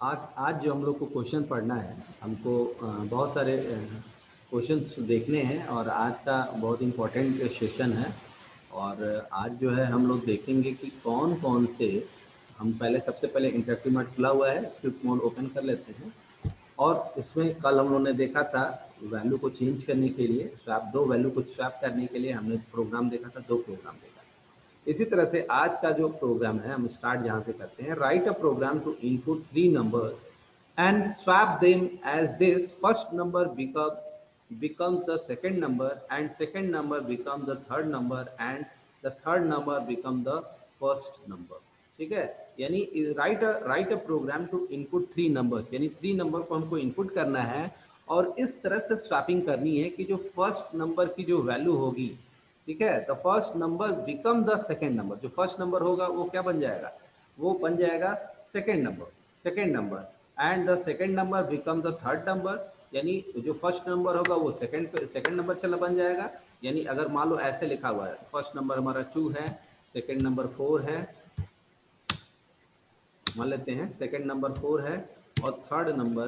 आज जो हम लोग को क्वेश्चन पढ़ना है, हमको बहुत सारे क्वेश्चंस देखने हैं और आज का बहुत इम्पोर्टेंट सेशन है। और आज जो है हम लोग देखेंगे कि कौन कौन से, हम पहले सबसे पहले इंटरेक्टिव मोड खुला हुआ है, स्क्रिप्ट मोड ओपन कर लेते हैं। और इसमें कल हम लोगों ने देखा था वैल्यू को चेंज करने के लिए स्वैप, दो वैल्यू को स्वैप करने के लिए हमने प्रोग्राम देखा था, दो प्रोग्राम देखा। इसी तरह से आज का जो प्रोग्राम है हम स्टार्ट जहां से करते हैं, write a program to input three numbers and swap them as this first number becomes the second number and second number become the third number and the third number become the first number। ठीक है, यानी write a program to input three numbers, यानी three number को हमको input करना है और इस तरह से स्वैपिंग करनी है कि जो फर्स्ट नंबर की जो वैल्यू होगी, ठीक है, the first number become the second number. जो फर्स्ट नंबर होगा वो क्या बन जाएगा, वो बन जाएगा second number and the second number become the third number. यानी जो फर्स्ट नंबर होगा वो सेकेंड नंबर चला बन जाएगा। यानी अगर मान लो ऐसे लिखा हुआ है, फर्स्ट नंबर हमारा 2 है, सेकेंड नंबर 4 है, मान लेते हैं सेकेंड नंबर 4 है और थर्ड नंबर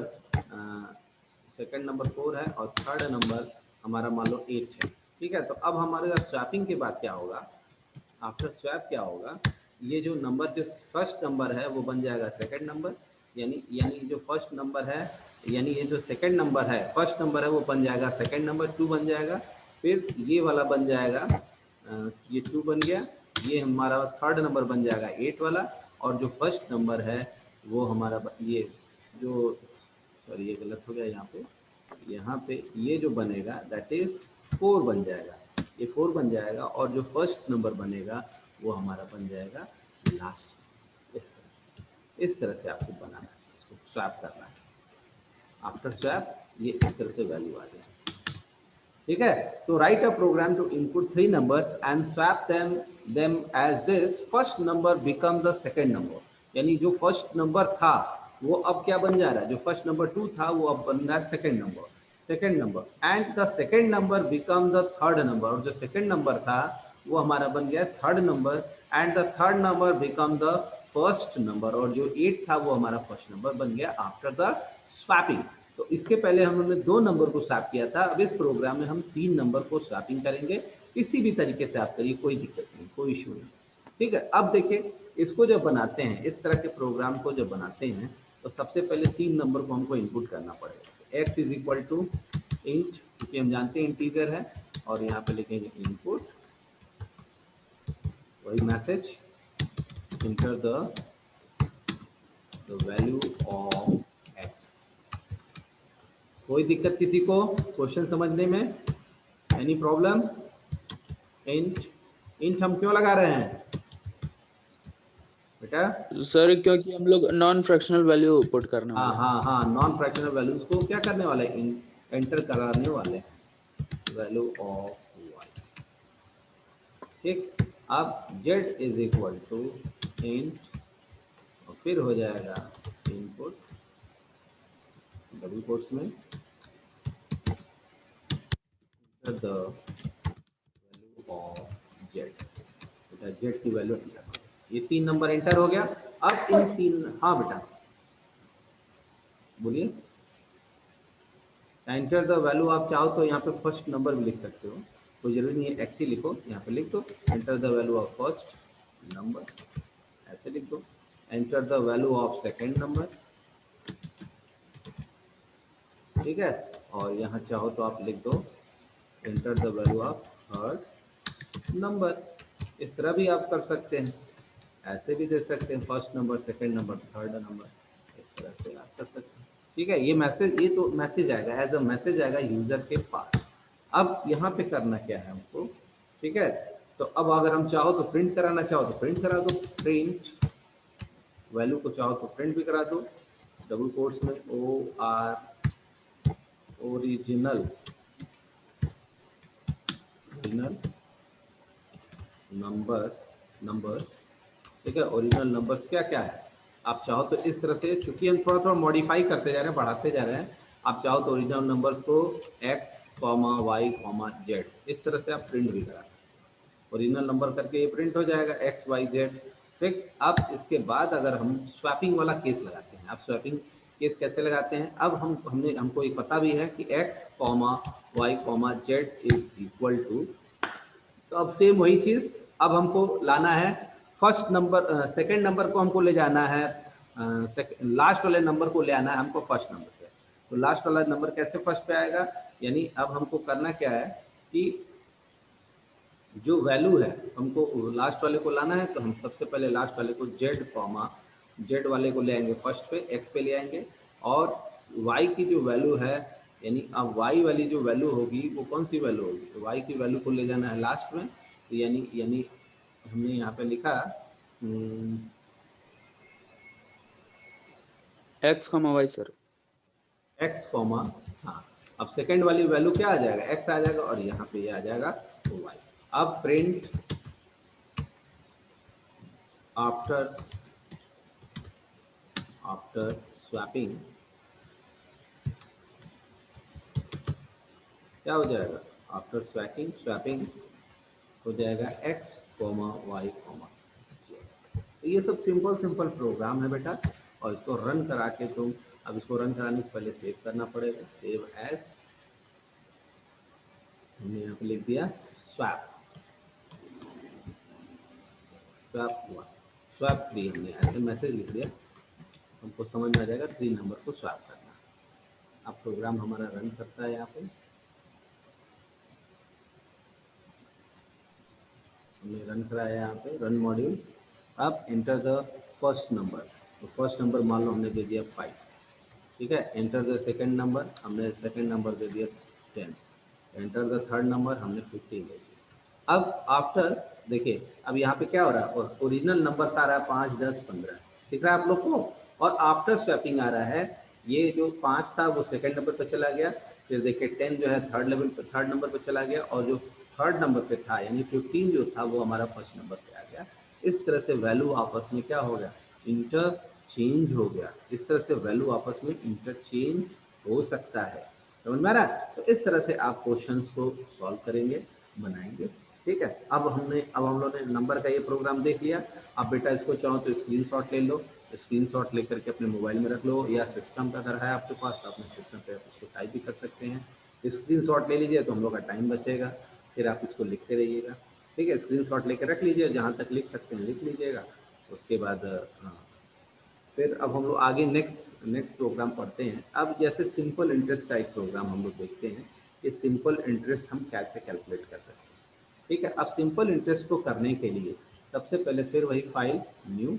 सेकेंड नंबर 4 है और थर्ड नंबर हमारा मान लो 8 है। ठीक है, तो अब हमारे स्वैपिंग के बाद क्या होगा, आफ्टर स्वैप क्या होगा, ये जो नंबर जो फर्स्ट नंबर है वो बन जाएगा सेकंड नंबर। यानी जो फर्स्ट नंबर है, यानी ये जो सेकंड नंबर है, फर्स्ट नंबर है वो बन जाएगा सेकंड नंबर 2 बन जाएगा। फिर ये वाला बन जाएगा, ये 2 बन गया, ये हमारा थर्ड नंबर बन जाएगा 8 वाला। और जो फर्स्ट नंबर है वो हमारा ये जो, सॉरी ये गलत हो गया, यहाँ पे ये जो बनेगा दैट इज 4 बन जाएगा, ये 4 बन जाएगा। और जो फर्स्ट नंबर बनेगा वो हमारा बन जाएगा लास्ट। इस तरह से आपको बनाना है, इसको स्वैप करना है। आफ्टर स्वैप ये इस तरह से वैल्यू आ जाए। ठीक है, तो write a program to input three numbers and swap them as this first number become the second number. यानी जो फर्स्ट नंबर था वो अब क्या बन जा रहा है, जो फर्स्ट नंबर 2 था वो अब बन रहा है second number and the second number become the third number. और जो सेकेंड नंबर था वो हमारा बन गया third number and the third number become the first number. और जो 8 था वो हमारा फर्स्ट नंबर बन गया आफ्टर द स्वैपिंग। तो इसके पहले हमने दो नंबर को स्वैप किया था, अब इस प्रोग्राम में हम तीन नंबर को स्वैपिंग करेंगे। किसी भी तरीके से आप करिए, कोई दिक्कत नहीं, कोई इशू नहीं। ठीक है, अब देखिए इसको जब बनाते हैं, इस तरह के प्रोग्राम को जब बनाते हैं तो सबसे पहले तीन नंबर को हमको इनपुट करना पड़ेगा। X is equal to int, क्योंकि हम जानते हैं इंटीजर है, और यहाँ पे लिखेंगे इनपुट, वही message, inter the value of x. कोई दिक्कत किसी को क्वेश्चन समझने में, एनी प्रॉब्लम? इंट, इंट हम क्यों लगा रहे हैं बेटा? सर क्योंकि हम लोग नॉन फ्रैक्शनल वैल्यू पुट करने हाँ वाले हैं। हाँ हाँ, नॉन फ्रैक्शनल वैल्यूज को क्या करने वाले हैं, एंटर कराने वाले हैं, वैल्यू ऑफ वाई। ठीक, अब z is equal to int और फिर हो जाएगा इनपुट डबल कोट्स में द वैल्यू ऑफ जेड, बेटा जेड की वैल्यू एंटर करो। ये तीन नंबर एंटर हो गया। अब इन तीन, हाँ बेटा बोलिए। एंटर द वैल्यू, आप चाहो तो यहाँ पे फर्स्ट नंबर भी लिख सकते हो, कोई जरूरी नहीं है एक्स ही लिखो, यहाँ पे लिख दो enter the value of first number, ऐसे लिख दो। Enter the value of second number, ठीक है, और यहाँ चाहो तो आप लिख दो enter the value of third number. इस तरह भी आप कर सकते हैं, ऐसे भी दे सकते हैं, first number second number third number, इस तरह से आप कर सकते हैं। ठीक है, ये मैसेज, ये तो मैसेज आएगा, एज अ मैसेज आएगा यूजर के पास। अब यहाँ पे करना क्या है हमको, ठीक है, तो अब अगर हम चाहो तो प्रिंट कराना चाहो तो प्रिंट करा दो, प्रिंट वैल्यू को चाहो तो प्रिंट भी करा दो, डबल कोट्स में ओ आर ओरिजिनल नंबर्स। ठीक है, ओरिजिनल नंबर्स क्या क्या है, आप चाहो तो इस तरह से, क्योंकि हम थोड़ा थोड़ा मॉडिफाई करते जा रहे हैं, बढ़ाते जा रहे हैं, आप चाहो तो ओरिजिनल नंबर्स को x, y, z इस तरह से आप प्रिंट भी करा सकते हैं। ओरिजिनल नंबर करके ये प्रिंट हो जाएगा x, y, z। ठीक। अब इसके बाद अगर हम स्वैपिंग वाला केस लगाते हैं, अब स्वैपिंग केस कैसे लगाते हैं, अब हमको एक पता भी है कि x, y, z is equal to, तो अब सेम वही चीज अब हमको लाना है फर्स्ट नंबर, सेकंड नंबर को हमको ले जाना है, लास्ट वाले नंबर को ले आना है हमको फर्स्ट नंबर पे। तो लास्ट वाला नंबर कैसे फर्स्ट पे आएगा, यानी अब हमको करना क्या है कि जो वैल्यू है हमको लास्ट वाले को लाना है, तो हम सबसे पहले लास्ट वाले को z वाले को ले आएंगे फर्स्ट पे, x पे ले आएंगे, और y की जो वैल्यू है, यानी अब y वाली जो वैल्यू होगी वो कौन सी वैल्यू होगी, तो y की वैल्यू को ले जाना है लास्ट में। तो यानी हमने यहाँ पे लिखा x, y सर, x, हाँ, अब सेकंड वाली वैल्यू क्या आ जाएगा, x आ जाएगा, और यहाँ पे ये आ जाएगा तो y। अब प्रिंट आफ्टर स्वैपिंग क्या हो जाएगा, आफ्टर स्वैपिंग हो जाएगा x, y, तो ये सब सिंपल प्रोग्राम है बेटा, और इसको रन करा के तुम, अब इसको रन कराने से पहले सेव करना पड़ेगा, सेव एज, हमने यहाँ पे लिख दिया स्वैप हुआ, स्वैप 3, हमने ऐसे मैसेज लिख दिया, हमको समझ में आ जाएगा 3 नंबर को स्वैप करना। अब प्रोग्राम हमारा रन करता है, यहाँ पे हमने रन कराया, यहाँ पे रन मॉड्यूल। अब एंटर द फर्स्ट नंबर, तो फर्स्ट नंबर मान लो हमने दे दिया 5, ठीक है। एंटर द सेकंड नंबर, हमने सेकंड नंबर दे दिया 10। एंटर द थर्ड नंबर, हमने 15 दे दिया। अब आफ्टर देखिए, अब यहाँ पे क्या हो रहा है, ओरिजिनल नंबर आ रहा है 5, 10, 15, दिख रहा है आप लोग को, और आफ्टर स्वैपिंग आ रहा है, ये जो 5 था वो सेकंड नंबर पे चला गया, फिर देखिए 10 जो है थर्ड नंबर पे चला गया, और जो थर्ड नंबर पे था यानी 15 जो था वो हमारा फर्स्ट नंबर पे आ गया। इस तरह से वैल्यू आपस में क्या हो गया, इंटरचेंज हो गया। इस तरह से वैल्यू आपस में इंटरचेंज हो सकता है, समझ में आ रहा है। तो इस तरह से आप क्वेश्चंस को सॉल्व करेंगे, बनाएंगे, ठीक है। अब हम लोगों ने नंबर का ये प्रोग्राम देख लिया। अब बेटा इसको चाहो तो स्क्रीनशॉट ले लो, स्क्रीनशॉट लेकर के अपने मोबाइल में रख लो, या सिस्टम का अगर है आपके पास तो अपने सिस्टम पे आप इसको टाइप भी कर सकते हैं। स्क्रीनशॉट ले लीजिए तो हम लोग का टाइम बचेगा, फिर आप इसको लिखते रहिएगा, ठीक है। स्क्रीनशॉट लेकर रख लीजिए, जहाँ तक लिख सकते हैं लिख लीजिएगा। उसके बाद फिर अब हम लोग आगे नेक्स्ट प्रोग्राम पढ़ते हैं। अब जैसे सिंपल इंटरेस्ट का एक प्रोग्राम हम लोग देखते हैं कि सिंपल इंटरेस्ट हम कैसे कैलकुलेट कर सकते हैं, ठीक है। अब सिंपल इंटरेस्ट को करने के लिए सबसे पहले फिर वही फाइल न्यू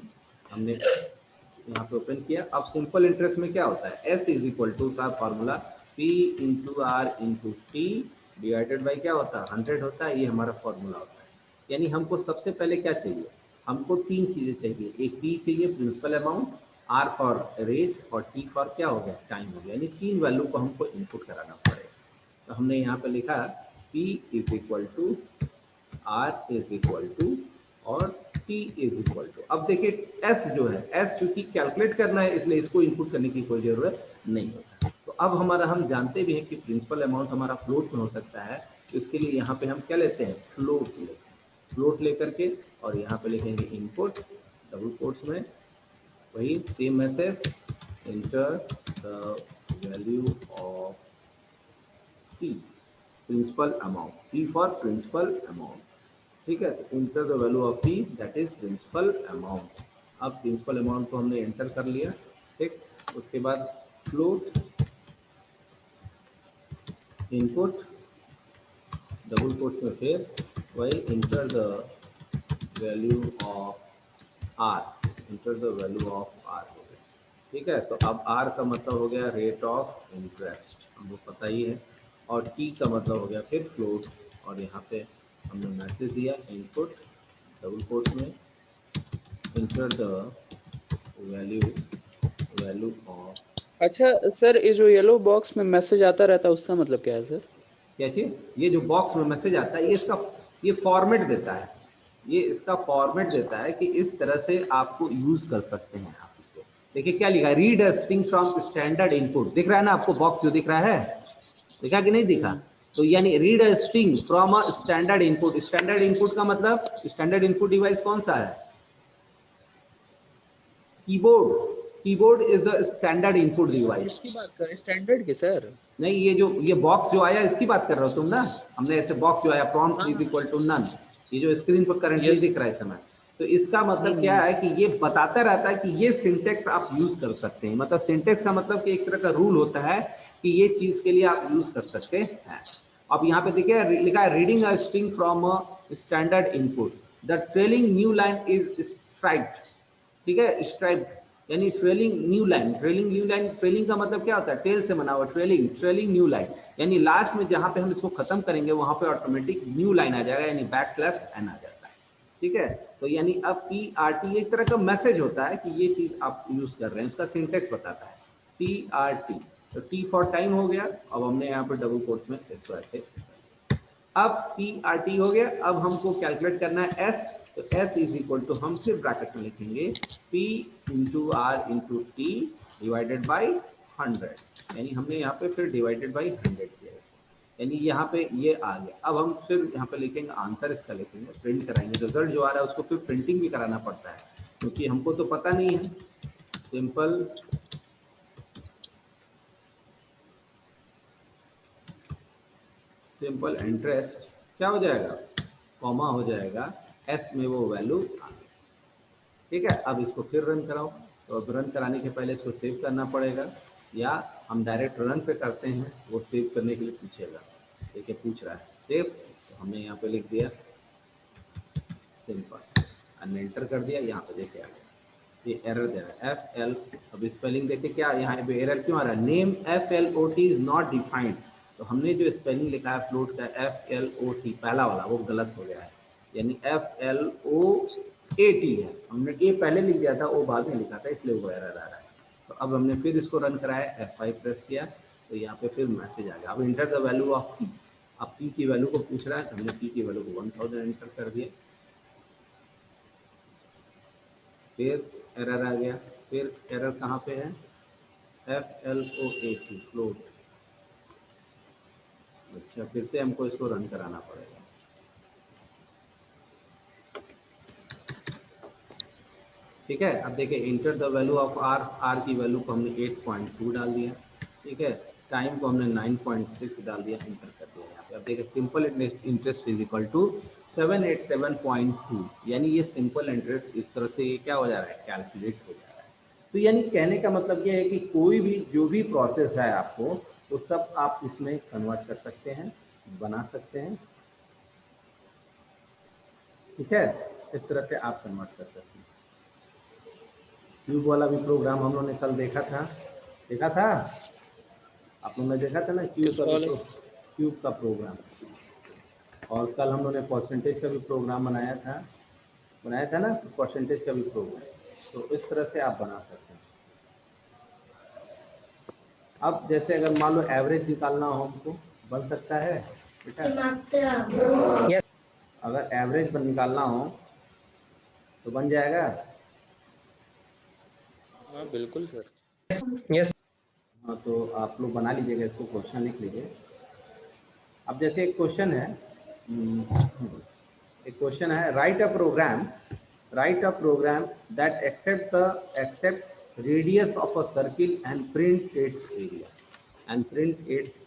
हमने यहाँ पे ओपन किया। अब सिंपल इंटरेस्ट में क्या होता है, S इज इक्वल टू का formula P into R into T divided by क्या होता है 100 होता है, ये हमारा फॉर्मूला होता है। यानी हमको सबसे पहले क्या चाहिए, हमको 3 चीजें चाहिए, एक P चाहिए principal amount, R for rate, और T फॉर क्या हो गया टाइम हो गया। यानी 3 वैल्यू को हमको इनपुट कराना पड़ेगा। तो हमने यहाँ पे लिखा P is equal to R is equal to और T इज इक्वल टू। अब देखिए S जो है, S चूंकि कैलकुलेट करना है इसलिए इसको इनपुट करने की कोई जरूरत नहीं होता। तो अब हम जानते भी हैं कि प्रिंसिपल अमाउंट हमारा फ्लोट में हो सकता है, तो इसके लिए यहाँ पे हम क्या लेते हैं, फ्लोट लेकर के, और यहाँ पे लिखेंगे इनपुट डबल कोट्स में, वही same message, enter the value of T principal amount, P for principal amount, ठीक है। तो enter the value of P that is principal amount. अब प्रिंसिपल अमाउंट को हमने एंटर कर लिया, ठीक। उसके बाद फ्लोट इनपुट डबल कोट्स में फिर वही inter the value of R, inter the value of R हो गया, ठीक है। तो अब R का मतलब हो गया रेट ऑफ इंटरेस्ट, हमको पता ही है, और T का मतलब हो गया फिर फ्लोट, और यहाँ पे हमने मैसेज दिया इनपुट डबल कोट्स में इंटर द वैल्यू ऑफ। अच्छा सर, ये जो येलो बॉक्स में मैसेज आता रहता है उसका मतलब क्या है सर? क्या चीज, ये जो बॉक्स में मैसेज आता है ये फॉर्मेट देता है, ये इसका फॉर्मेट देता है कि इस तरह से आपको यूज कर सकते हैं आप इसको। देखिए क्या लिखा है, read a string from standard input, दिख रहा है ना आपको बॉक्स जो दिख रहा है, दिखा कि नहीं दिखा। तो यानी read a string from a standard input, standard input का मतलब स्टैंडर्ड इनपुट डिवाइस कौन सा है, keyboard is the standard input device. इसकी बात कर रहे हैं स्टैंडर्ड की सर? नहीं, ये बॉक्स जो आया इसकी बात कर रहे हो तुम ना। हमने ऐसे बॉक्स जो आया प्रॉम्प्ट इज हाँ इक्वल टू नन, ये जो स्क्रीन पर करंटली यस। दिख रहा है इस समय, तो इसका मतलब क्या है कि ये बताता रहता है कि ये सिंटेक्स आप यूज कर सकते हैं। मतलब सिंटेक्स का मतलब कि एक तरह का रूल होता है कि ये चीज के लिए आप यूज कर सकते हैं। अब यहाँ पे देखिए लिखा है reading a string from a standard input, the trailing new line is striped. ठीक है, स्ट्राइप यानी ट्रेलिंग न्यू लाइन। ट्रेलिंग का मतलब क्या होता है? टेल से बना हुआ ट्रेलिंग न्यू लाइन, यानी लास्ट में जहां पे हम इसको खत्म करेंगे वहां पे ऑटोमेटिक न्यू लाइन आ जाएगा, यानी बैकस्लैश n आ जाता है। ठीक है, तो यानी अब पी आर टी एक तरह का मैसेज होता है कि ये चीज आप यूज कर रहे हैं, उसका सिंटेक्स बताता है पी आर टी। तो टी फॉर टाइम हो गया, अब हमने यहाँ पे डबल कोट्स में इसको ऐसे, अब पी आर टी हो गया। अब हमको कैलकुलेट करना है एस, तो एस इज इक्वल टू हम फिर ब्रैकेट में लिखेंगे P into R into T divided by 100, यानी हमने यहाँ पे फिर डिवाइडेड बाई 100 किया इसको, यानी यहाँ पे ये आ गया। अब हम फिर यहाँ पे लिखेंगे आंसर, इसका लिखेंगे, प्रिंट कराएंगे। रिजल्ट जो आ रहा है उसको फिर प्रिंटिंग भी कराना पड़ता है क्योंकि हमको तो पता नहीं है। सिंपल इंटरेस्ट क्या हो जाएगा, कॉमा हो जाएगा, एस में वो वैल्यू आ गई। ठीक है, अब इसको फिर रन कराओ, तो अब रन कराने के पहले इसको सेव करना पड़ेगा, या हम डायरेक्ट रन पे करते हैं, वो सेव करने के लिए पूछेगा। देखिए पूछ रहा है सेव, तो हमने यहाँ पे लिख दिया सिंपल, हमने एंटर कर दिया, यहाँ पे देखिए आ गया। ये एरर दे रहा है एफ एल। अब स्पेलिंग देखिए क्या यहाँ पे एरर क्यों आ रहा है, name F L O T is not defined. तो हमने जो स्पेलिंग लिखा है फ्लोट का एफ एल ओ टी पहला वाला वो गलत हो गया है, यानी F L O A T है, हमने ए पहले लिख दिया था, ओ बाद में लिखा था, इसलिए वो एरर आ रहा है। तो अब हमने फिर इसको रन कराया, F5 प्रेस किया, तो यहाँ पे फिर मैसेज आ गया। अब inter the value of P, अब पी की वैल्यू को पूछ रहा है, तो हमने पी की वैल्यू को 1000 एंटर कर दिया, फिर एरर आ गया। फिर एरर कहाँ पे है, F L O A T float. अच्छा, फिर से हमको इसको रन कराना पड़ेगा। ठीक है, अब देखिए enter the value of R, R की वैल्यू को हमने 8.2 डाल दिया। ठीक है, टाइम को हमने 9.6 डाल दिया, इंटर कर दिया यहाँ पे। अब देखिए simple interest is equal to 787.2, यानी ये सिंपल इंटरेस्ट इस तरह से ये क्या हो जा रहा है, कैलकुलेट हो जा रहा है। तो यानी कहने का मतलब ये है कि कोई भी जो भी प्रोसेस है आपको, वो सब आप इसमें कन्वर्ट कर सकते हैं, बना सकते हैं। ठीक है, इस तरह से आप कन्वर्ट कर सकते हैं। क्यूब वाला भी प्रोग्राम हम लोगों ने कल देखा था, देखा था आप लोगों ने, देखा था ना क्यूब किस का भी वाले? क्यूब का प्रोग्राम। और कल हम लोगों ने परसेंटेज का भी प्रोग्राम बनाया था ना, परसेंटेज का भी प्रोग्राम। तो इस तरह से आप बना सकते हैं। अब जैसे अगर मान लो एवरेज निकालना हो हमको, बन सकता है बेटा? अगर एवरेज निकालना हो तो बन जाएगा। हाँ बिल्कुल सर। यस। हाँ, तो आप लोग बना लीजिएगा, इसको क्वेश्चन लिख लीजिए। अब जैसे एक क्वेश्चन है, write a program that accept radius of a circle and print its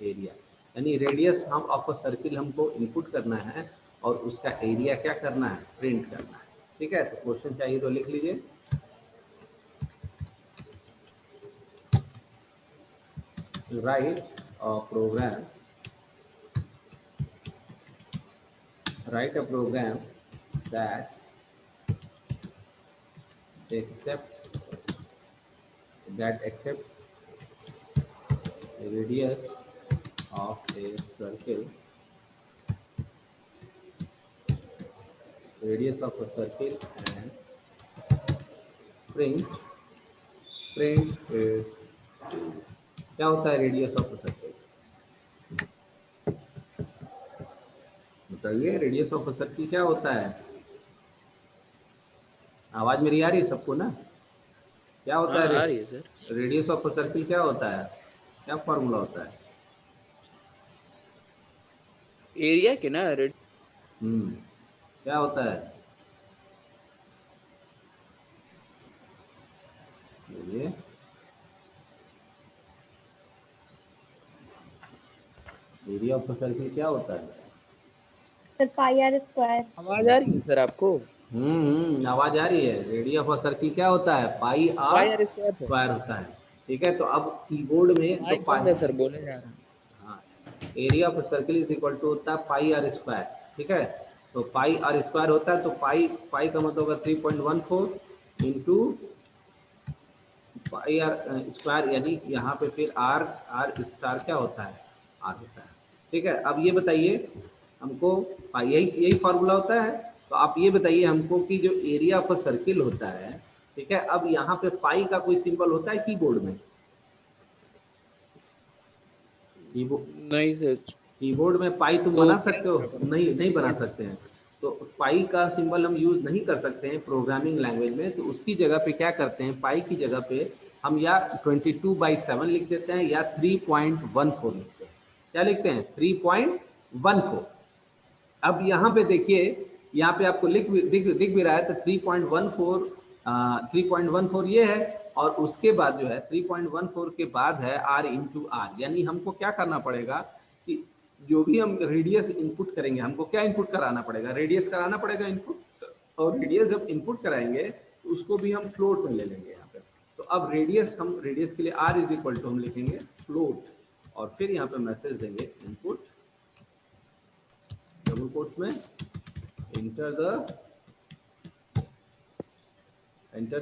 area, यानी रेडियस हम ऑफ अ सर्किल हमको इनपुट करना है और उसका एरिया क्या करना है, प्रिंट करना है। ठीक है, तो क्वेश्चन चाहिए तो लिख लीजिए, write a program that accept the radius of a circle and print is, क्या होता है रेडियस ऑफ अ सर्किल, बताइए रेडियस ऑफ अ सर्किल क्या होता है? आवाज मेरी आ रही है सबको ना? क्या होता हाँ है आ रही है sir. Radius of a circle क्या होता है, क्या फॉर्मूला होता है? एरिया के ना क्या होता है? चलिए, एरिया ऑफ सर्किल क्या होता है? Sir pi R square. आवाज आ रही है सर आपको? आवाज आ रही है। रेडियस ऑफ सर्किल क्या होता है? Pi R pi R square sir. Square होता है। ठीक है, तो अब कीबोर्ड में तो माइक पाई, बंद है सर, बोले जा रहा है। हाँ, area of circle is equal to होता है पाई आर स्क्वायर। ठीक है, तो पाई आर स्क्वायर होता है, तो पाई पाई का मतलब होगा 3.14 इंटू पाई आर स्क्वायर, यानी यहाँ पे फिर आर आर स्टार क्या होता है? आर होता है। ठीक है, अब ये बताइए हमको, यही यही फार्मूला होता है। तो आप ये बताइए हमको कि जो एरिया ऑफ सर्किल होता है, ठीक है, अब यहाँ पे पाई का कोई सिंबल होता है कीबोर्ड में? नहीं सर। कीबोर्ड में पाई तुम तो बना क्या सकते हो? करना पड़ेगा? नहीं, नहीं बना सकते हैं। तो पाई का सिंबल हम यूज नहीं कर सकते हैं प्रोग्रामिंग लैंग्वेज में। तो उसकी जगह पे क्या करते हैं, पाई की जगह पे हम या 22/7 लिख देते हैं या 3.14 लिखते हैं। क्या लिखते हैं? 3.14। अब यहाँ पे देखिए, यहाँ पे आपको दिख भी रहा है, तो 3.14 ये है, और उसके बाद जो है 3.14 के बाद है r इंटू आर। यानी हमको क्या करना पड़ेगा कि जो भी हम रेडियस इनपुट करेंगे, हमको क्या इनपुट कराना पड़ेगा? रेडियस कराना पड़ेगा इनपुट। और रेडियस जब इनपुट कराएंगे तो उसको भी हम फ्लोट में ले लेंगे यहाँ पे। तो अब रेडियस के लिए r इज इक्वल टू हम लिखेंगे फ्लोट, और फिर यहाँ पे मैसेज देंगे इनपुट डबल कोट्स में एंटर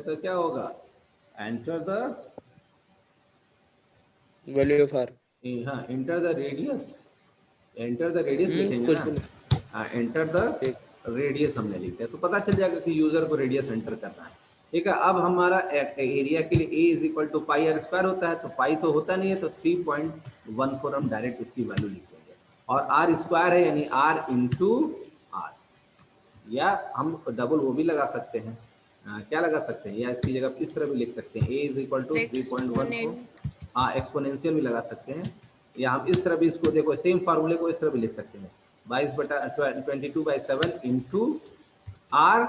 द क्या होगा? Enter the, value of R. हाँ, एंटर द रेडियस लिखेंगे कुछ ना। भी नहीं। एंटर द ठीक। रेडियस हमने लिख दिया, तो पता चल जाएगा कि यूजर को रेडियस एंटर करना है। ठीक है, अब हमारा एरिया के लिए A is equal to pi R square होता है, तो पाई तो होता नहीं है, तो 3.14 हम डायरेक्ट इसकी वैल्यू लिख देंगे। और आर स्क्वायर है यानी आर इंटू आर, या हम डबल वो भी लगा सकते हैं। क्या लगा सकते हैं, या इसकी जगह इस तरह भी लिख सकते हैं, ए इज इक्वल टू 3.14। हाँ, एक्सपोनेंशियल भी लगा सकते हैं, या हम इस तरह भी इसको देखो, सेम फार्मूले को इस तरह भी लिख सकते हैं, 22/7 इंटू आर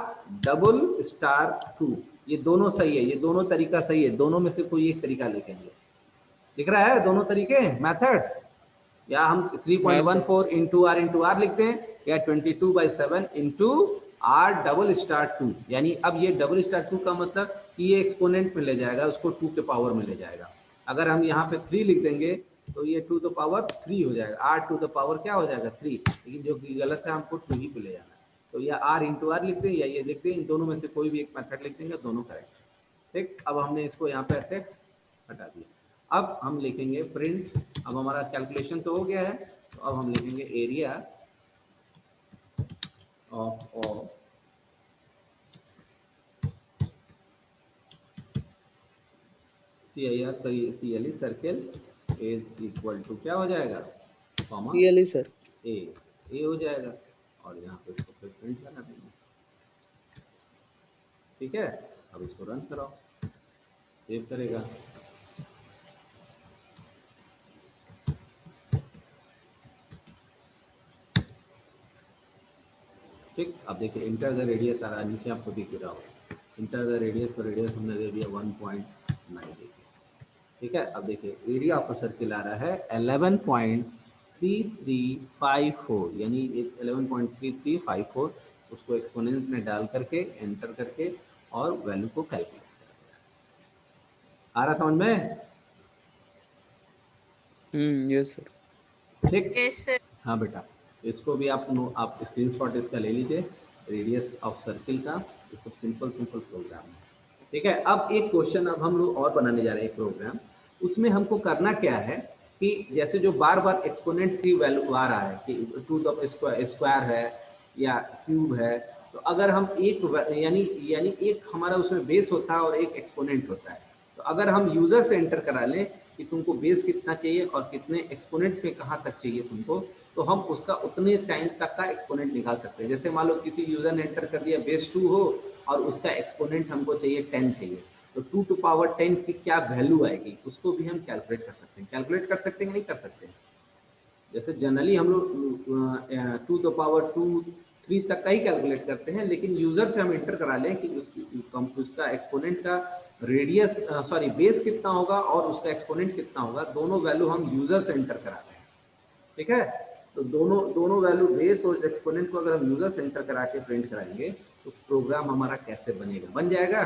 डबल स्टार 2। ये दोनों सही है, ये दोनों तरीका सही है, दोनों में से कोई एक तरीका लिखेंगे। दिख रहा है दोनों तरीके मेथड? या हम 3.14 इंटू आर लिखते हैं, या 22/7 इंटू आर डबल स्टार 2। यानी अब ये डबल स्टार 2 का मतलब कि ये एक्सपोनेंट में ले जाएगा, उसको 2 के पावर में ले जाएगा। अगर हम यहाँ पे 3 लिख देंगे तो ये 2 द पावर 3 हो जाएगा, आर 2 द पावर क्या हो जाएगा? 3। लेकिन जो कि गलत है, हमको 2 ही पे ले जाना है। तो या आर इंटू आर लिख दें, या ये लिख दें, इन दोनों में से कोई भी एक मेथड लिख देंगे, दोनों करेक्ट। ठीक, अब हमने इसको यहाँ पे ऐसे हटा दिया। अब हम लिखेंगे प्रिंट, अब हमारा कैलकुलेशन तो हो गया है, तो अब हम लिखेंगे area of CLE circle is equal to क्या हो जाएगा? Comma CLE sir. ए हो जाएगा, और यहाँ पे इसको फिर प्रिंट करना देंगे। ठीक है, अब इसको रन कराओ, सेव करेगा। ठीक, अब देखिए इंटर द रेडियस आ रहा है, नीचे आपको दिख रहा होगा इंटर द रेडियस, तो रेडियस हमने दे दिया 1.9। ठीक है, अब देखिए एरिया ऑफ सर्किल आ रहा है 11.3354, यानी 11.3354। उसको एक्सपोनेंट में डाल करके एंटर करके और वैल्यू को कैलकुलेट कर। आ रहा समझ में? Yes sir. ठीक, हाँ बेटा, इसको भी आप स्क्रीनशॉट इसका ले लीजिए, रेडियस ऑफ सर्किल का। ये सब सिंपल प्रोग्राम है। ठीक है, अब एक क्वेश्चन अब हम लोग और बनाने जा रहे हैं, एक प्रोग्राम। उसमें हमको करना क्या है कि जैसे जो बार बार एक्सपोनेंट की वैल्यू आ रहा है कि 2 स्क्वायर है या क्यूब है, तो अगर हम एक यानी एक हमारा उसमें बेस होता है और एक एक्सपोनेंट होता है। तो अगर हम यूजर से एंटर करा लें कि तुमको बेस कितना चाहिए और कितने एक्सपोनेंट में कहाँ तक चाहिए तुमको, तो हम उसका उतने टाइम तक का एक्सपोनेंट निकाल सकते हैं। जैसे मान लो किसी यूजर ने एंटर कर दिया बेस 2 हो और उसका एक्सपोनेंट हमको चाहिए 10 चाहिए, तो 2 टू पावर 10 की क्या वैल्यू आएगी उसको भी हम कैलकुलेट कर सकते हैं। कैलकुलेट कर सकते हैं कि नहीं कर सकते हैं? जैसे जनरली हम लोग 2 टू पावर 2 3 तक का ही कैलकुलेट करते हैं, लेकिन यूजर से हम एंटर करा लें कि उसका एक्सपोनेंट का रेडियस सॉरी बेस कितना होगा और उसका एक्सपोनेंट कितना होगा, दोनों वैल्यू हम यूजर से एंटर करा रहे हैं। ठीक है, तो दोनों वैल्यू बेस और एक्सपोनेंट को अगर हम यूजर से एंटर करा के प्रिंट कराएंगे तो प्रोग्राम हमारा कैसे बनेगा, बन जाएगा।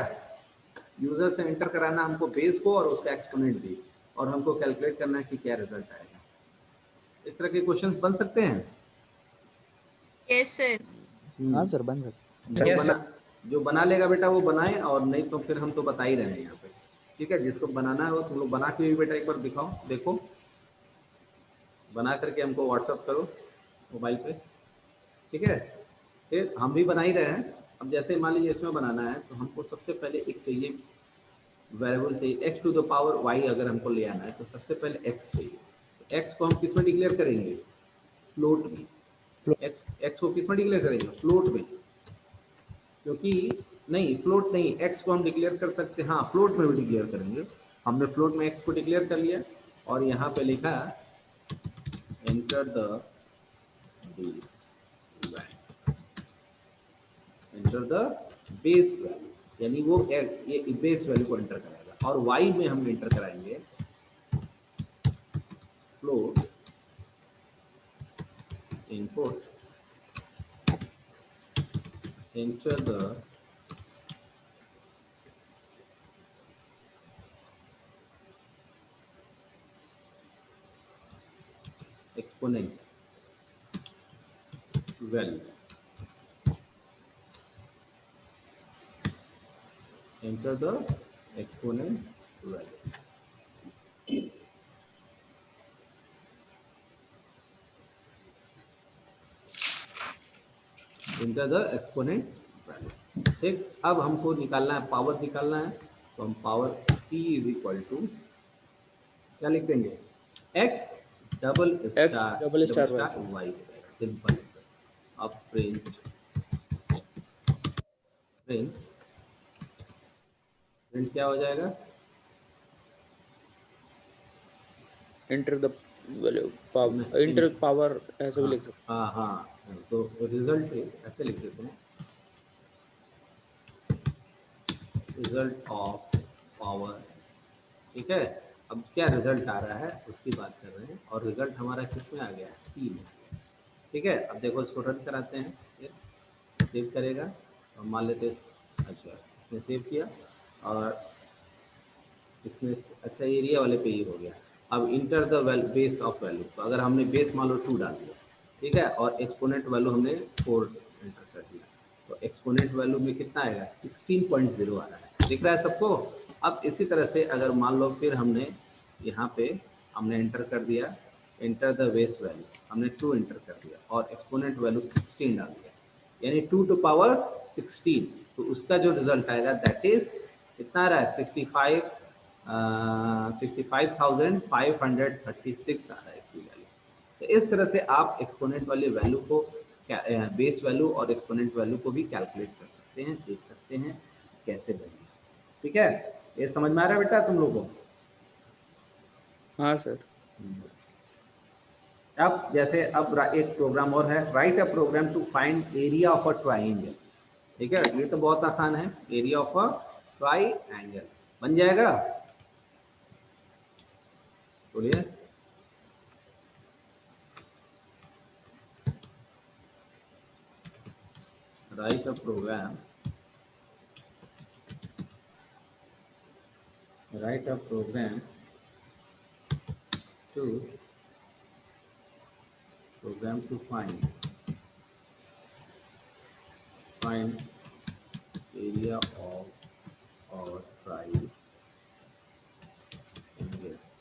यूजर से एंटर कराना हमको बेस को और उसका एक्सपोनेंट भी, और हमको कैलकुलेट करना है कि क्या रिजल्ट आएगा। इस तरह के क्वेश्चंस बन सकते हैं। Yes sir. हाँ सर बन सकता। जो बना लेगा बेटा वो बनाए, और नहीं तो फिर हम तो बता ही रहे हैं यहाँ पे। ठीक है, जिसको बनाना है वो तुम लोग बना के भी बेटा एक बार दिखाओ, देखो बना करके हमको व्हाट्सअप करो मोबाइल पे। ठीक है, फिर हम भी बना ही रहे हैं। अब जैसे मान लीजिए इसमें बनाना है तो हमको सबसे पहले एक चाहिए वेरिएबल चाहिए x to the power y, अगर हमको ले आना है तो सबसे पहले x चाहिए। तो x को हम किस में डिक्लेयर करेंगे, फ्लोट में। x को किस में डिक्लेयर करेंगे, फ्लोट में, क्योंकि नहीं फ्लोट नहीं, x को हम डिक्लेयर कर सकते हैं, हाँ फ्लोट में भी डिक्लेयर करेंगे। हमने फ्लोट में x को डिक्लेयर कर लिया और यहाँ पे लिखा enter the base value, enter the base value, यानी वो ये बेस वैल्यू को एंटर कराएगा। और y में हम एंटर कराएंगे float input, enter the exponent value, enter the exponent value। enter the exponent value। ठीक, अब हमको निकालना है पावर, निकालना है तो हम power p is equal to क्या लिख देंगे, x double star y, simple. अब प्रिंट क्या हो जाएगा, enter the value power, enter power ऐसे भी लिख सकते। हाँ हाँ, तो रिजल्ट ऐसे लिख देते हैं, रिजल्ट ऑफ पावर। ठीक है, अब क्या रिजल्ट आ रहा है उसकी बात कर रहे हैं, और रिजल्ट हमारा किस में आ गया, 3 में। ठीक है, अब देखो इसको रन कराते हैं, सेव करेगा और मान लेते हैं, अच्छा इसने सेव किया और इसमें अच्छा एरिया वाले पे ही हो गया। अब enter the base of value, तो अगर हमने बेस मान लो 2 डाल दिया, ठीक है, और एक्सपोनेंट वैल्यू हमने 4 एंटर कर दिया, तो एक्सपोनेंट वैल्यू में कितना आएगा, 16.0 आ रहा है, दिख रहा है सबको। अब इसी तरह से अगर मान लो फिर हमने यहाँ पे हमने एंटर कर दिया, एंटर द बेस वैल्यू, हमने 2 एंटर कर दिया और एक्सपोनेंट वैल्यू 16 डाल दिया, यानी 2 टू पावर 16, तो उसका जो रिजल्ट आएगा दैट इज कितना आ रहा है, 65,536 आ रहा है इसकी वैल्यू। तो इस तरह से आप एक्सपोनेंट वाले वैल्यू को, बेस वैल्यू और एक्सपोनेंट वैल्यू को भी कैलकुलेट कर सकते हैं, देख सकते हैं कैसे बनेगा। ठीक है, ये समझ में आ रहा है बेटा तुम लोगों को? हाँ सर। अब जैसे अब एक प्रोग्राम और है, write a program to find area of a triangle. ठीक है, ये तो बहुत आसान है, एरिया ऑफ अ ट्राइंगल बन जाएगा, बोलिए। Write a program, write a program to find area of or triangle।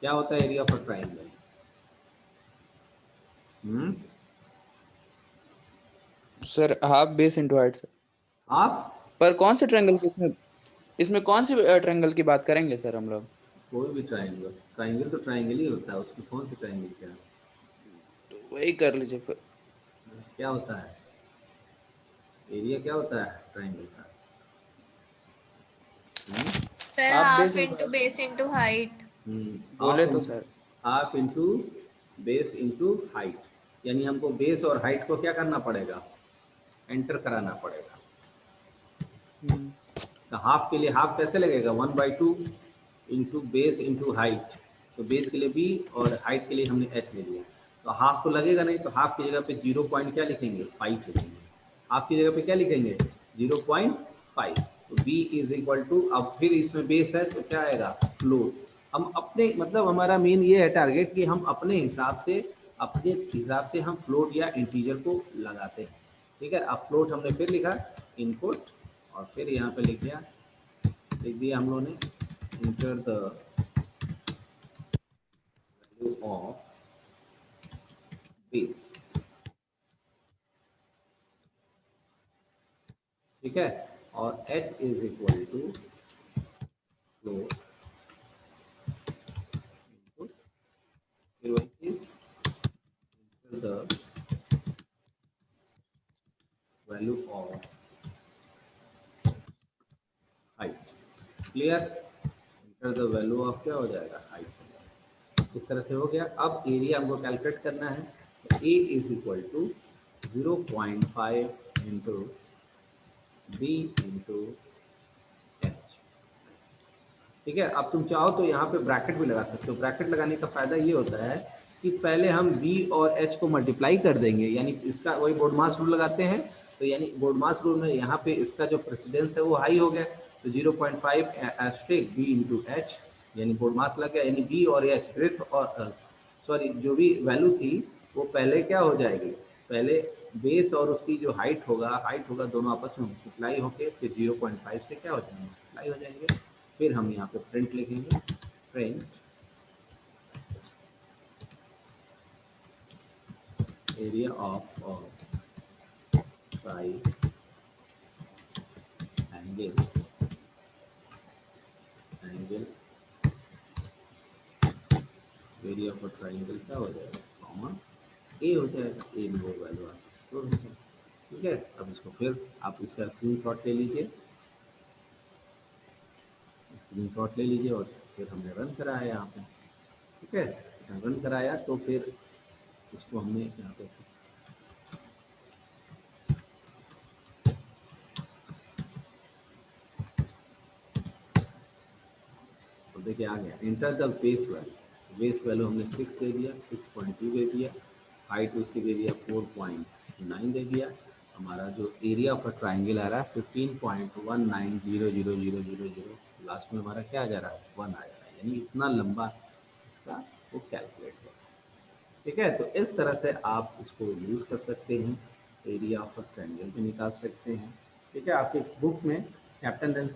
क्या होता है area of a triangle? Sir half base into height sir. Half, पर कौन से ट्रायंगल की इसमें कौन सी ट्रायंगल की बात करेंगे सर हम लोग? कोई भी ट्राइंगल, ट्राइंगल तो ट्राइंगल ही होता है, उसकी कौन सी ट्राइंगल क्या है? तो वही कर लीजिए फिर। क्या होता है एरिया, क्या होता है ट्राइंगल का? Sir half into base into height. बोले तो sir half into base into height, यानी हमको बेस और हाइट को क्या करना पड़ेगा, एंटर कराना पड़ेगा। तो हाफ के लिए हाफ कैसे लगेगा 1/2 इंटू बेस इंटू हाइट, तो बेस के लिए b और हाइट के लिए हमने h ले लिया, तो हाफ तो लगेगा नहीं, तो हाफ की जगह पे 0 पॉइंट क्या लिखेंगे 5 लिखेंगे, हाफ की जगह पे क्या लिखेंगे 0.5, तो b इज इक्वल टू, अब फिर इसमें बेस है तो क्या आएगा फ्लोट, हम अपने मतलब हमारा मेन ये है टारगेट कि हम अपने हिसाब से हम फ्लोट या इंटीजर को लगाते हैं, ठीक है। अब फ्लोट हमने फिर लिखा इनपुट और फिर यहाँ पे लिख दिया हम लोगों ने enter the value of base, ठीक है, और h is equal to float input, फिर वही is enter the value of height, clear, enter the value of क्या हो जाएगा हाइट, इस तरह से हो गया। अब एरिया हमको कैलकुलेट करना है, तो a is equal to 0.5 into b into H, ठीक है। अब तुम चाहो तो यहाँ पे ब्रैकेट भी लगा सकते हो, ब्रैकेट लगाने का फायदा ये होता है कि पहले हम b और h को मल्टीप्लाई कर देंगे, यानी इसका वही बोर्डमास रूल लगाते हैं, तो यानी बोर्डमास रूल में यहाँ पे इसका जो प्रेसिडेंस है वो हाई हो गया, तो 0.5 एस्टेक b इंटू एच, यानी बोर्डमास लग गया, यानी b और h ब्रेथ और सॉरी जो भी वैल्यू थी वो पहले क्या हो जाएगी, पहले बेस और उसकी जो हाइट होगा दोनों आपस में मल्टीप्लाई होके फिर 0.5 से क्या हो जाएंगे मल्टीप्लाई हो जाएंगे, फिर हम यहाँ पे प्रिंट लिखेंगे, print area of try angle area of triangle क्या हो जाएगा कॉमा ए हो जाएगा, ए में वो वैल्यू आपकी स्टोर हो जाएगी, ठीक है। अब इसको फिर आप इसका स्क्रीनशॉट ले लीजिए और फिर हमने रन कराया यहाँ पे, ठीक है, रन कराया तो फिर उसको हमने यहाँ पे तो देखिए आ गया, इंटर द बेस वैल्यू हमने 6 दे दिया, 6.2 दे दिया, हाइट उसकी दे दिया 4.9 दे दिया, हमारा जो एरिया ऑफ ट्राइंगल आ रहा है 15.19000000, लास्ट में हमारा क्या आ जा रहा है 1 आ जा रहा है, यानी इतना लंबा इसका वो कैलकुलेट है, ठीक है। तो इस तरह से आप इसको यूज़ कर सकते हैं, एरिया ऑफ ट्रायंगल भी निकाल सकते हैं, ठीक है। आपके बुक में चैप्टर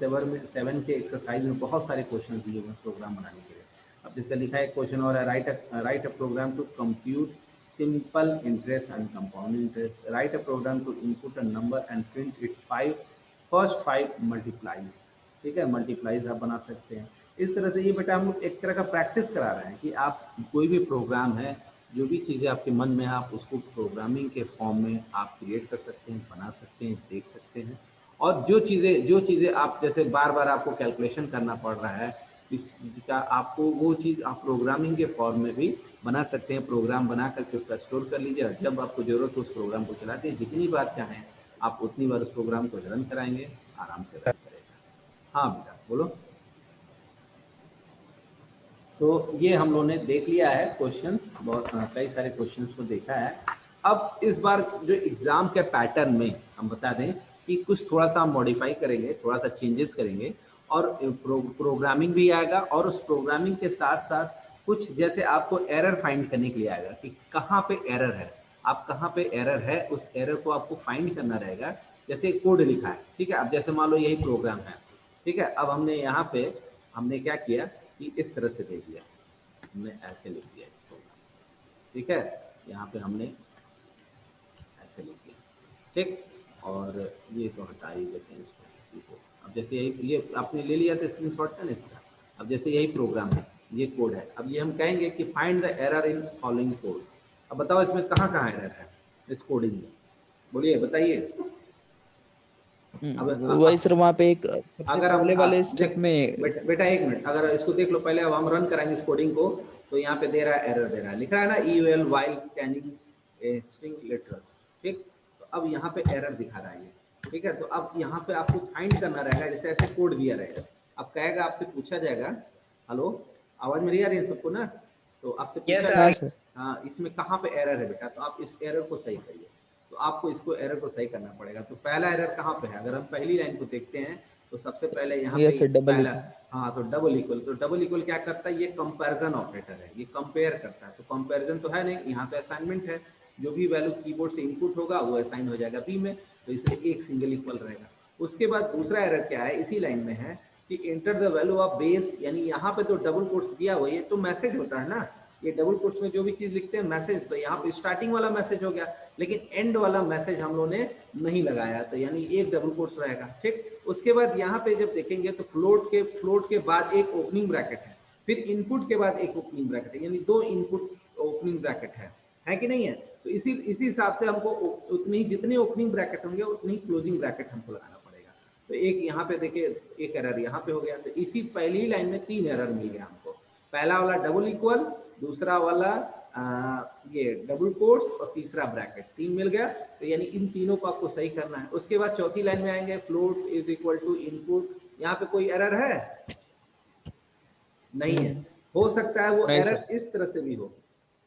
7 के एक्सरसाइज में बहुत सारे क्वेश्चन दिए हुए हैं प्रोग्राम बनाने के लिए। अब जैसे लिखा है क्वेश्चन और write a program to compute simple interest and compound interest, write a program to input a number and print its first 5 multiplies, ठीक है, मल्टीप्लाइज आप बना सकते हैं। इस तरह से ये बेटा हम लोग एक तरह का प्रैक्टिस करा रहे हैं कि आप कोई भी प्रोग्राम है, जो भी चीज़ें आपके मन में आप उसको प्रोग्रामिंग के फॉर्म में आप क्रिएट कर सकते हैं, बना सकते हैं, देख सकते हैं, और जो चीज़ें आप जैसे बार बार आपको कैलकुलेशन करना पड़ रहा है इसका, आपको वो चीज़ आप प्रोग्रामिंग के फॉर्म में भी बना सकते हैं, प्रोग्राम बना करके उसका स्टोर कर लीजिए, जब आपको ज़रूरत हो उस प्रोग्राम को चलाते हैं, जितनी बार चाहें आप उतनी बार उस प्रोग्राम को रन कराएंगे, आराम से रन करेगा। हाँ बेटा बोलो। तो ये हम लोगों ने देख लिया है क्वेश्चंस, बहुत कई सारे क्वेश्चंस को देखा है। अब इस बार जो एग्जाम के पैटर्न में हम बता दें कि कुछ थोड़ा सा हम मॉडिफाई करेंगे, थोड़ा सा चेंजेस करेंगे, और प्रोग्रामिंग भी आएगा, और उस प्रोग्रामिंग के साथ साथ कुछ जैसे आपको एरर फाइंड करने के लिए आएगा कि कहाँ पे एरर है, आप कहाँ पे एरर है उस एरर को आपको फाइंड करना रहेगा। जैसे कोड लिखा है, ठीक है, अब जैसे मान लो यही प्रोग्राम है, ठीक है, अब हमने यहाँ पे हमने क्या किया कि इस तरह से दे दिया, हमने ऐसे लिख दिया प्रोग्राम, ठीक है, यहाँ पे हमने ऐसे लिख दिया, ठीक, और ये तो हटा ही देते हैं इसको। अब जैसे यही ये आपने ले लिया था स्क्रीनशॉट है ना इसका, अब जैसे यही प्रोग्राम है, ये कोड है, अब ये हम कहेंगे कि find the error in following code. अब बताओ इसमें कहाँ कहाँ एरर है इस कोडिंग में, बोलिए बताइए। अब वही सर वहाँ पे एक सबसे अगर हम पहले वाले स्टेप में बेटा एक मिनट, अगर इसको देख लो पहले, अब हम रन कराएंगे इस कोडिंग को, तो यहाँ पे दे रहा है एरर, दे रहा है, लिखा है ना EUL while scanning string letters, ठीक, तो अब यहाँ पे एरर दिखा रहा है ये, ठीक है, तो अब यहाँ पे आपको फाइंड करना रहेगा, जैसे ऐसे कोड दिया रहेगा, अब कहेगा, आपसे पूछा जाएगा, हेलो आवाज मेरी आ रही है सबको ना, तो आपसे पूछा जाएगा हाँ इसमें कहाँ पे एरर है बेटा, तो आप इस एरर को सही करिए, तो आपको इसको एरर को सही करना पड़ेगा। तो पहला एरर कहाँ पे है, अगर हम पहली लाइन को देखते हैं तो सबसे पहले यहाँ पे पहला, हाँ तो डबल इक्वल, तो डबल इक्वल क्या करता है, ये कंपैरिजन ऑपरेटर है, ये कंपेयर करता है, तो कंपैरिजन तो है नहीं, यहाँ पे असाइनमेंट है, जो भी वैल्यू कीबोर्ड से इनपुट होगा वो असाइन हो जाएगा बी में, तो इसलिए एक सिंगल इक्वल रहेगा। उसके बाद दूसरा एरर क्या है, इसी लाइन में है कि enter the value of base, यानी यहाँ पे तो डबल कोट्स दिया हुआ है, ये तो मैसेज होता है ना, ये डबल कोट्स में जो भी चीज लिखते हैं मैसेज, तो यहाँ पे स्टार्टिंग वाला मैसेज हो गया, लेकिन एंड वाला मैसेज हम लोगों ने नहीं लगाया, तो यानी एक डबल कोट्स रहेगा। ठीक, उसके बाद यहाँ पे जब देखेंगे तो फ्लोट के बाद एक ओपनिंग ब्रैकेट है, फिर इनपुट के बाद एक ओपनिंग ब्रैकेट है, यानी दो इनपुट ओपनिंग ब्रैकेट है कि नहीं है, तो इसी हिसाब से हमको उतनी जितने ओपनिंग ब्रैकेट होंगे उतनी क्लोजिंग ब्रैकेट हमको लगाना पड़ेगा। तो एक यहाँ पे देखिए एक एरर यहाँ पे हो गया, तो इसी पहली लाइन में 3 एरर मिल गया हमको, पहला वाला डबल इक्वल, दूसरा वाला ये डबल कोट्स और तीसरा ब्रैकेट, 3 मिल गया, तो यानी इन तीनों को आपको सही करना है। उसके बाद चौथी लाइन में आएंगे, float is equal to input, यहाँ पे कोई एरर है नहीं है, हो सकता है वो एरर इस तरह से भी हो,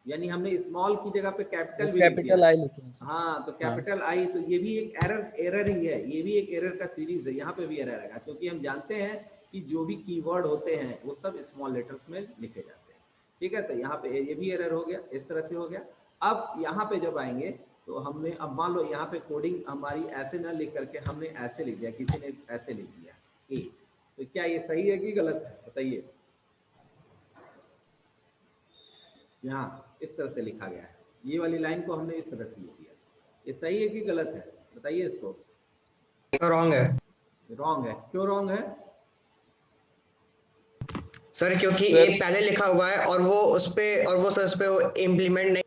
यानी हमने स्मॉल की जगह पे कैपिटल भी लिख दिया, हाँ तो कैपिटल आई, तो ये भी एक एरर ही है, ये भी एक एरर का सीरीज है, यहाँ पे भी एरर आएगा, क्योंकि हम जानते हैं कि जो भी कीवर्ड होते हैं वो सब स्मॉल लेटर्स में लिखे जाते हैं। ठीक है, तो यहाँ पे ये भी एरर हो गया, इस तरह से हो गया। अब यहाँ पे जब आएंगे तो हमने, अब मान लो यहाँ पे कोडिंग हमारी ऐसे ना लिख करके हमने ऐसे लिख दिया, किसी ने ऐसे लिख दिया ए, तो क्या ये सही है कि गलत है, बताइए। यहाँ इस तरह से लिखा गया है, ये वाली लाइन को हमने इस तरह से लिख दिया, ये सही है कि गलत है, बताइए इसको। रॉन्ग है। रॉन्ग है, क्यों रॉन्ग है सर? क्योंकि ये पहले लिखा हुआ है और वो उस पे इम्प्लीमेंट नहीं,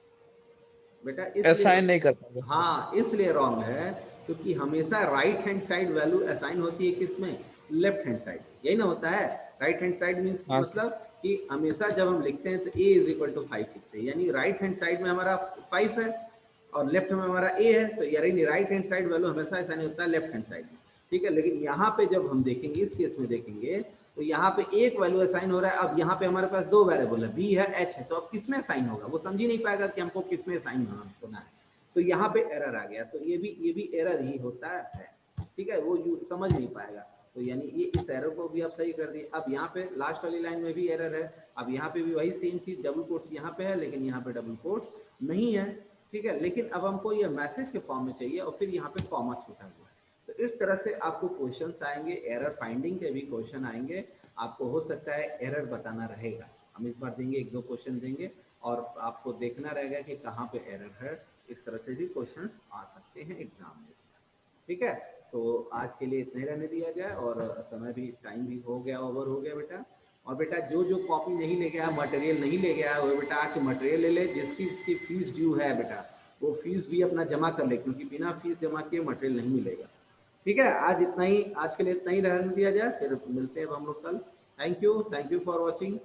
बेटा असाइन नहीं करता, हाँ इसलिए रॉन्ग है, क्योंकि हमेशा right hand side value assign होती है किसमें, लेफ्ट हैंड साइड, यही ना होता है। राइट हैंड साइड मीन्स मतलब कि हमेशा जब हम लिखते हैं तो a इज इक्वल टू 5 लिखते हैं, यानी राइट हैंड साइड में हमारा 5 है और लेफ्ट में हमारा a है, तो यानी राइट हैंड साइड वैल्यू हमेशा ऐसा नहीं होता है लेफ्ट हैंड साइड में। ठीक है, लेकिन यहाँ पे जब हम देखेंगे, इस केस में देखेंगे तो यहाँ पे एक वैल्यू असाइन हो रहा है, अब यहाँ पे हमारे पास 2 वेरिएबल है, b है h है, तो अब किसमें असाइन होगा, वो समझ ही नहीं पाएगा कि हमको किसमें असाइन होना है, तो यहाँ पे एरर आ गया, तो ये भी एरर ही होता है। ठीक है, वो समझ नहीं पाएगा, तो यानी ये इस एरर को भी आप सही कर दिए। अब यहाँ पे लास्ट वाली लाइन में भी एरर है, अब यहाँ पे भी वही सेम चीज, डबल कोट्स यहाँ पे है लेकिन यहाँ पे डबल कोट्स नहीं है। ठीक है, लेकिन अब हमको ये मैसेज के फॉर्म में चाहिए और फिर यहाँ पे कॉमा छूटा हुआ है, तो इस तरह से आपको क्वेश्चंस आएंगे, एरर फाइंडिंग के भी क्वेश्चन आएंगे, आपको हो सकता है एरर बताना रहेगा, हम इस बार देंगे 1-2 क्वेश्चन देंगे और आपको देखना रहेगा कि कहाँ पे एरर है, इस तरह से भी क्वेश्चन आ सकते हैं एग्जाम में। ठीक है, तो आज के लिए इतना ही रहने दिया जाए, और समय भी, टाइम भी हो गया, ओवर हो गया बेटा। और बेटा जो कॉपी नहीं ले गया, मटेरियल नहीं ले गया, वो बेटा आके मटेरियल ले ले, जिसकी फीस ड्यू है बेटा वो फीस भी अपना जमा कर ले, क्योंकि बिना फीस जमा किए मटेरियल नहीं मिलेगा। ठीक है, आज के लिए इतना ही रहने दिया जाए, फिर मिलते हैं हम लोग कल। Thank you for watching.